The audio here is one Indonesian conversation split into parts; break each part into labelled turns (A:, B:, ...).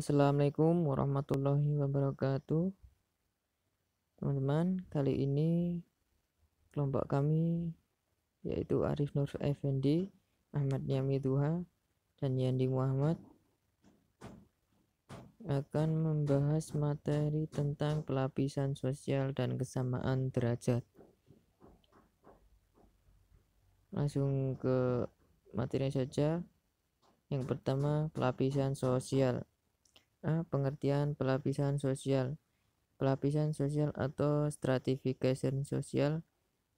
A: Assalamualaikum warahmatullahi wabarakatuh. Teman-teman, kali ini kelompok kami yaitu Arif Nur Effendi, Ahmad Yami Duha, dan Yandi Muhammad akan membahas materi tentang pelapisan sosial dan kesamaan derajat. Langsung ke materi saja. Yang pertama, pelapisan sosial. Pengertian pelapisan sosial. Pelapisan sosial atau stratification sosial.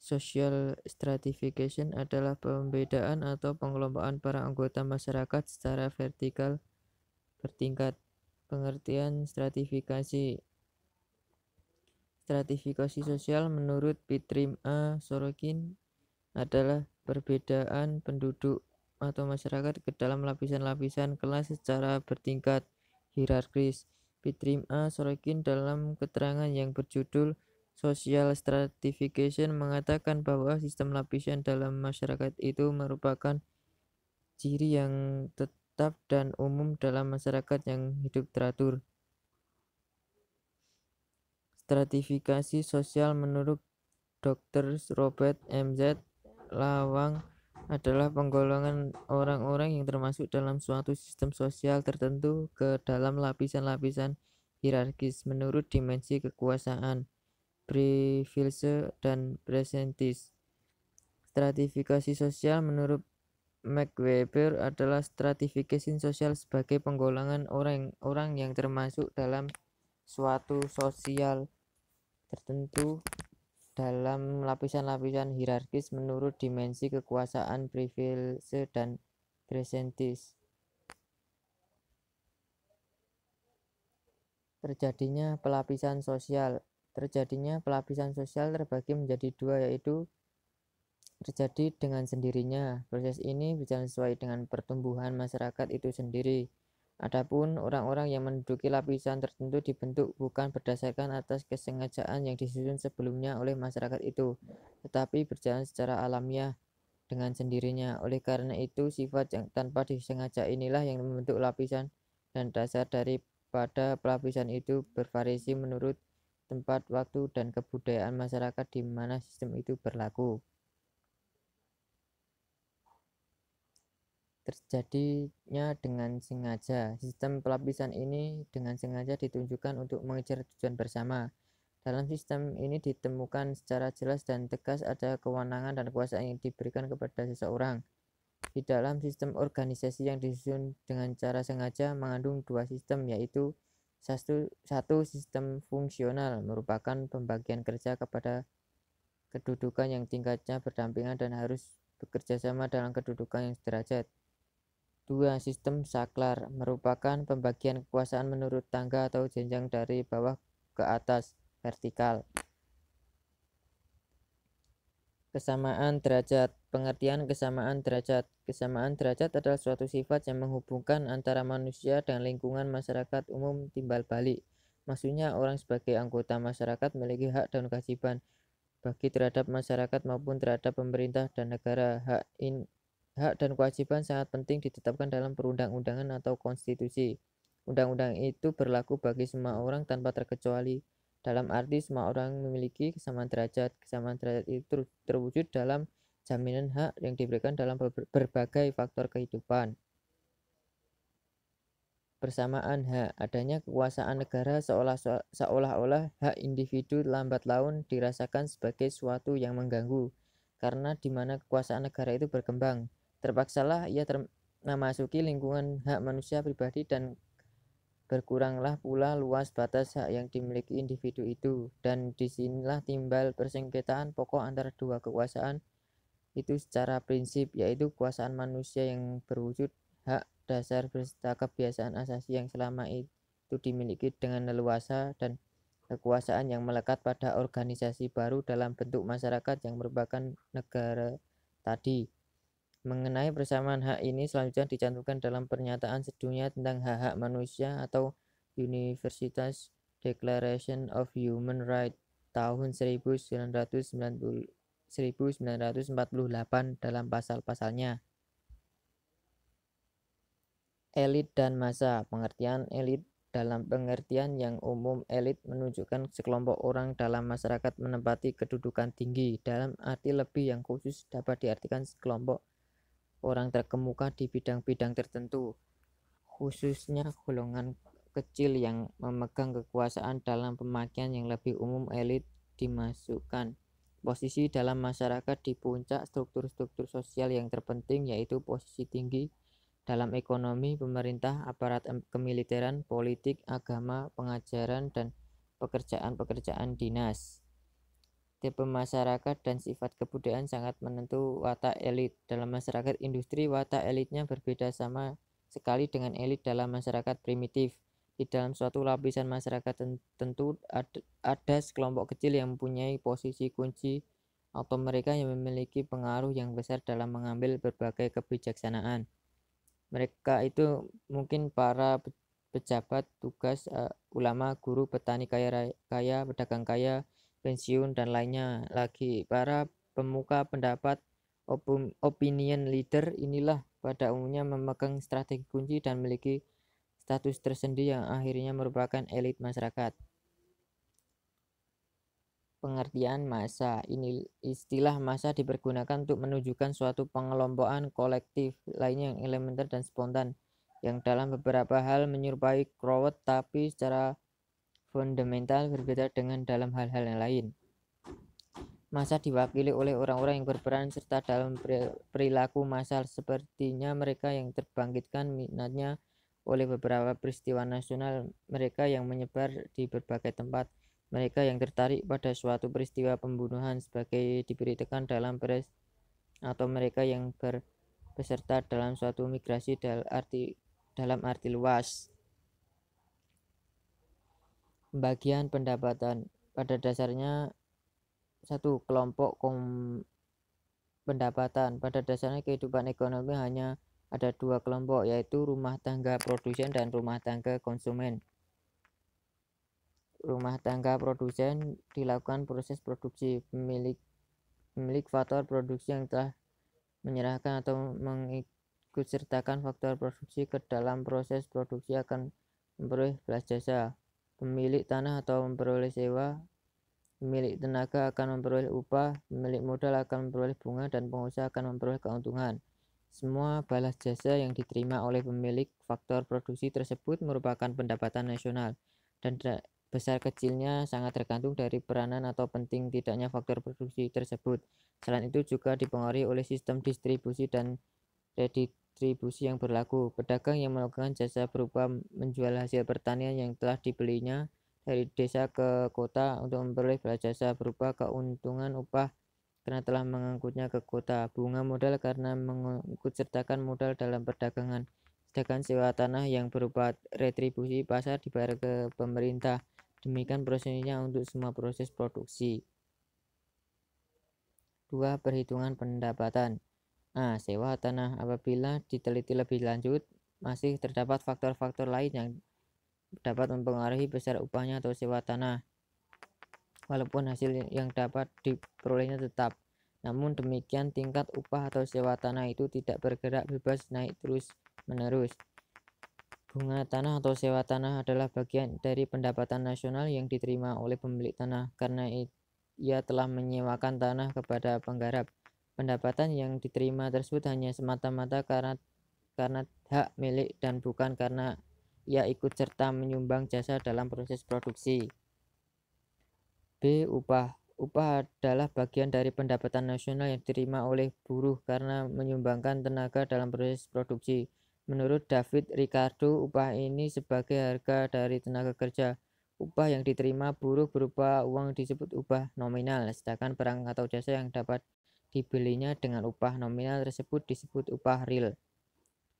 A: Social stratification adalah pembedaan atau pengelompokan para anggota masyarakat secara vertikal bertingkat. Pengertian stratifikasi. Stratifikasi sosial menurut Pitrim A. Sorokin adalah perbedaan penduduk atau masyarakat ke dalam lapisan-lapisan kelas secara bertingkat hierarkis. Pitrim A. Sorokin dalam keterangan yang berjudul Social Stratification mengatakan bahwa sistem lapisan dalam masyarakat itu merupakan ciri yang tetap dan umum dalam masyarakat yang hidup teratur. Stratifikasi sosial menurut Dr. Robert M.Z. Lawang adalah penggolongan orang-orang yang termasuk dalam suatu sistem sosial tertentu ke dalam lapisan-lapisan hierarkis menurut dimensi kekuasaan, privilege, dan presentis. Stratifikasi sosial menurut McWeber adalah stratifikasi sosial sebagai penggolongan orang-orang yang termasuk dalam suatu sosial tertentu dalam lapisan-lapisan hierarkis menurut dimensi kekuasaan, privilege, dan presentis. Terjadinya pelapisan sosial. Terjadinya pelapisan sosial terbagi menjadi dua, yaitu terjadi dengan sendirinya. Proses ini berjalan sesuai dengan pertumbuhan masyarakat itu sendiri. Adapun orang-orang yang menduduki lapisan tertentu dibentuk bukan berdasarkan atas kesengajaan yang disusun sebelumnya oleh masyarakat itu, tetapi berjalan secara alamiah dengan sendirinya. Oleh karena itu, sifat yang tanpa disengaja inilah yang membentuk lapisan, dan dasar daripada pelapisan itu bervariasi menurut tempat, waktu, dan kebudayaan masyarakat di mana sistem itu berlaku. Terjadinya dengan sengaja. Sistem pelapisan ini dengan sengaja ditunjukkan untuk mengejar tujuan bersama. Dalam sistem ini ditemukan secara jelas dan tegas ada kewenangan dan kekuasaan yang diberikan kepada seseorang. Di dalam sistem organisasi yang disusun dengan cara sengaja mengandung dua sistem, yaitu satu sistem fungsional merupakan pembagian kerja kepada kedudukan yang tingkatnya berdampingan dan harus bekerja sama dalam kedudukan yang sederajat. Dua, sistem saklar merupakan pembagian kekuasaan menurut tangga atau jenjang dari bawah ke atas, vertikal. Kesamaan derajat. Pengertian kesamaan derajat. Kesamaan derajat adalah suatu sifat yang menghubungkan antara manusia dan lingkungan masyarakat umum timbal balik. Maksudnya orang sebagai anggota masyarakat memiliki hak dan kewajiban bagi terhadap masyarakat maupun terhadap pemerintah dan negara. Hak dan kewajiban sangat penting ditetapkan dalam perundang-undangan atau konstitusi. Undang-undang itu berlaku bagi semua orang tanpa terkecuali. Dalam arti semua orang memiliki kesamaan derajat. Kesamaan derajat itu terwujud dalam jaminan hak yang diberikan dalam berbagai faktor kehidupan. Bersamaan hak. Adanya kekuasaan negara seolah-olah hak individu lambat laun dirasakan sebagai suatu yang mengganggu, karena di mana kekuasaan negara itu berkembang, terpaksalah ia memasuki lingkungan hak manusia pribadi dan berkuranglah pula luas batas hak yang dimiliki individu itu, dan disinilah timbal persengketaan pokok antara dua kekuasaan itu secara prinsip, yaitu kekuasaan manusia yang berwujud hak dasar beserta kebiasaan asasi yang selama itu dimiliki dengan leluasa, dan kekuasaan yang melekat pada organisasi baru dalam bentuk masyarakat yang merupakan negara tadi. Mengenai persamaan hak ini selanjutnya dicantumkan dalam pernyataan sedunia tentang hak-hak manusia atau Universal Declaration of Human Rights tahun 1948 dalam pasal-pasalnya. Elit dan massa. Pengertian elit dalam pengertian yang umum, elit menunjukkan sekelompok orang dalam masyarakat menempati kedudukan tinggi. Dalam arti lebih yang khusus dapat diartikan sekelompok orang terkemuka di bidang-bidang tertentu, khususnya golongan kecil yang memegang kekuasaan. Dalam pemakaian yang lebih umum, elit dimasukkan posisi dalam masyarakat di puncak struktur-struktur sosial yang terpenting, yaitu posisi tinggi dalam ekonomi, pemerintah, aparat kemiliteran, politik, agama, pengajaran, dan pekerjaan-pekerjaan dinas. Tipe masyarakat dan sifat kebudayaan sangat menentu watak elit. Dalam masyarakat industri, watak elitnya berbeda sama sekali dengan elit dalam masyarakat primitif. Di dalam suatu lapisan masyarakat tentu ada sekelompok kecil yang mempunyai posisi kunci atau mereka yang memiliki pengaruh yang besar dalam mengambil berbagai kebijaksanaan. Mereka itu mungkin para pejabat, tugas, ulama, guru, petani kaya, pedagang kaya, pensiun, dan lainnya lagi. Para pemuka pendapat, opinion leader inilah pada umumnya memegang strategi kunci dan memiliki status tersendiri yang akhirnya merupakan elit masyarakat. Pengertian massa. Ini istilah massa dipergunakan untuk menunjukkan suatu pengelompokan kolektif lainnya yang elementer dan spontan, yang dalam beberapa hal menyerupai crowd tapi secara fundamental berbeda dengan dalam hal-hal yang lain. Massa diwakili oleh orang-orang yang berperan serta dalam perilaku massal, sepertinya mereka yang terbangkitkan minatnya oleh beberapa peristiwa nasional, mereka yang menyebar di berbagai tempat, mereka yang tertarik pada suatu peristiwa pembunuhan sebagai diberitakan dalam pers, atau mereka yang berpeserta dalam suatu migrasi dalam arti luas. Pembagian pendapatan. Pada dasarnya satu kelompok pendapatan. Pada dasarnya kehidupan ekonomi hanya ada dua kelompok, yaitu rumah tangga produsen dan rumah tangga konsumen. Rumah tangga produsen dilakukan proses produksi, pemilik faktor produksi yang telah menyerahkan atau mengikutsertakan faktor produksi ke dalam proses produksi akan memperoleh balas jasa. Pemilik tanah atau memperoleh sewa, pemilik tenaga akan memperoleh upah, pemilik modal akan memperoleh bunga, dan pengusaha akan memperoleh keuntungan. Semua balas jasa yang diterima oleh pemilik faktor produksi tersebut merupakan pendapatan nasional, dan besar kecilnya sangat tergantung dari peranan atau penting tidaknya faktor produksi tersebut. Selain itu juga dipengaruhi oleh sistem distribusi dan redistribusi yang berlaku. Pedagang yang melakukan jasa berupa menjual hasil pertanian yang telah dibelinya dari desa ke kota untuk memperoleh balas jasa berupa keuntungan upah karena telah mengangkutnya ke kota, bunga modal karena mengikutsertakan modal dalam perdagangan, sedangkan sewa tanah yang berupa retribusi pasar dibayar ke pemerintah. Demikian prosesnya untuk semua proses produksi. 2. Perhitungan pendapatan. Sewa tanah. Apabila diteliti lebih lanjut, masih terdapat faktor-faktor lain yang dapat mempengaruhi besar upahnya atau sewa tanah, walaupun hasil yang dapat diperolehnya tetap. Namun demikian, tingkat upah atau sewa tanah itu tidak bergerak bebas naik terus menerus. Bunga tanah atau sewa tanah adalah bagian dari pendapatan nasional yang diterima oleh pemilik tanah karena ia telah menyewakan tanah kepada penggarap. Pendapatan yang diterima tersebut hanya semata-mata karena hak milik dan bukan karena ia ikut serta menyumbang jasa dalam proses produksi. B. Upah. Upah adalah bagian dari pendapatan nasional yang diterima oleh buruh karena menyumbangkan tenaga dalam proses produksi. Menurut David Ricardo, upah ini sebagai harga dari tenaga kerja. Upah yang diterima buruh berupa uang disebut upah nominal, sedangkan barang atau jasa yang dapat dibelinya dengan upah nominal tersebut disebut upah real.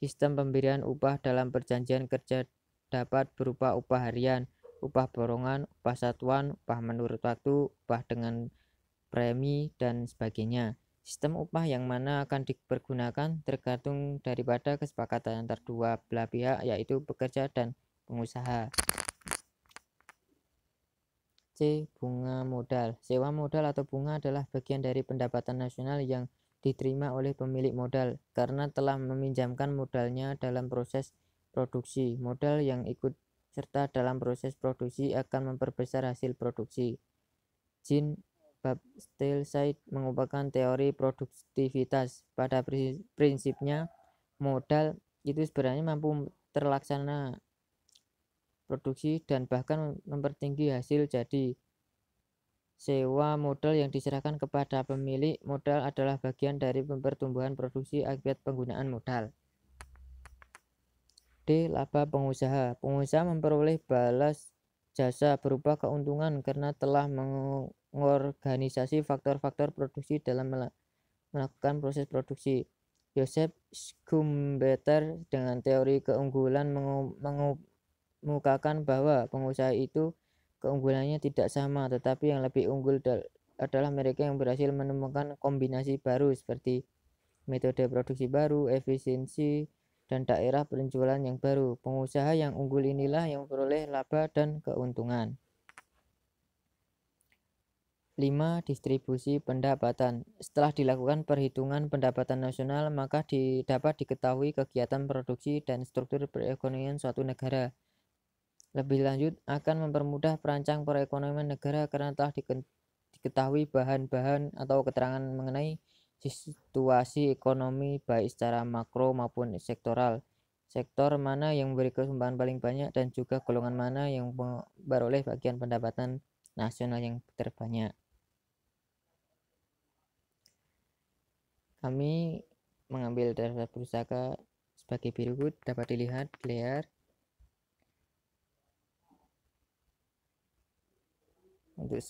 A: Sistem pemberian upah dalam perjanjian kerja dapat berupa upah harian, upah borongan, upah satuan, upah menurut waktu, upah dengan premi, dan sebagainya. Sistem upah yang mana akan dipergunakan tergantung daripada kesepakatan antar dua belah pihak, yaitu pekerja dan pengusaha. C. Bunga modal. Sewa modal atau bunga adalah bagian dari pendapatan nasional yang diterima oleh pemilik modal karena telah meminjamkan modalnya dalam proses produksi. Modal yang ikut serta dalam proses produksi akan memperbesar hasil produksi. Jean Baptiste Say mengungkapkan teori produktivitas. Pada prinsipnya, modal itu sebenarnya mampu terlaksana produksi dan bahkan mempertinggi hasil jadi. Sewa modal yang diserahkan kepada pemilik modal adalah bagian dari pertumbuhan produksi akibat penggunaan modal. D. Laba pengusaha. Pengusaha memperoleh balas jasa berupa keuntungan karena telah mengorganisasi faktor-faktor produksi dalam melakukan proses produksi. Joseph Schumpeter dengan teori keunggulan mengemukakan bahwa pengusaha itu keunggulannya tidak sama, tetapi yang lebih unggul adalah mereka yang berhasil menemukan kombinasi baru seperti metode produksi baru, efisiensi, dan daerah penjualan yang baru. Pengusaha yang unggul inilah yang memperoleh laba dan keuntungan. 5. Distribusi pendapatan. Setelah dilakukan perhitungan pendapatan nasional, maka dapat diketahui kegiatan produksi dan struktur perekonomian suatu negara. Lebih lanjut, akan mempermudah perancang perekonomian negara karena telah diketahui bahan-bahan atau keterangan mengenai situasi ekonomi baik secara makro maupun sektoral. Sektor mana yang memberi kesumbangan paling banyak dan juga golongan mana yang memperoleh bagian pendapatan nasional yang terbanyak. Kami mengambil daftar pusaka sebagai berikut, dapat dilihat di layar. Untuk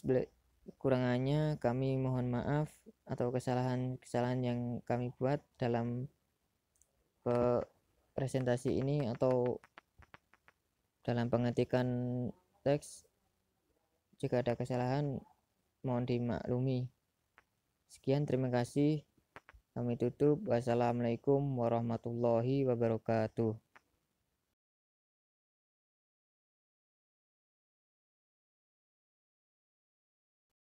A: kekurangannya kami mohon maaf atau kesalahan-kesalahan yang kami buat dalam presentasi ini atau dalam pengetikan teks. Jika ada kesalahan mohon dimaklumi. Sekian, terima kasih. Kami tutup. Wassalamualaikum warahmatullahi wabarakatuh.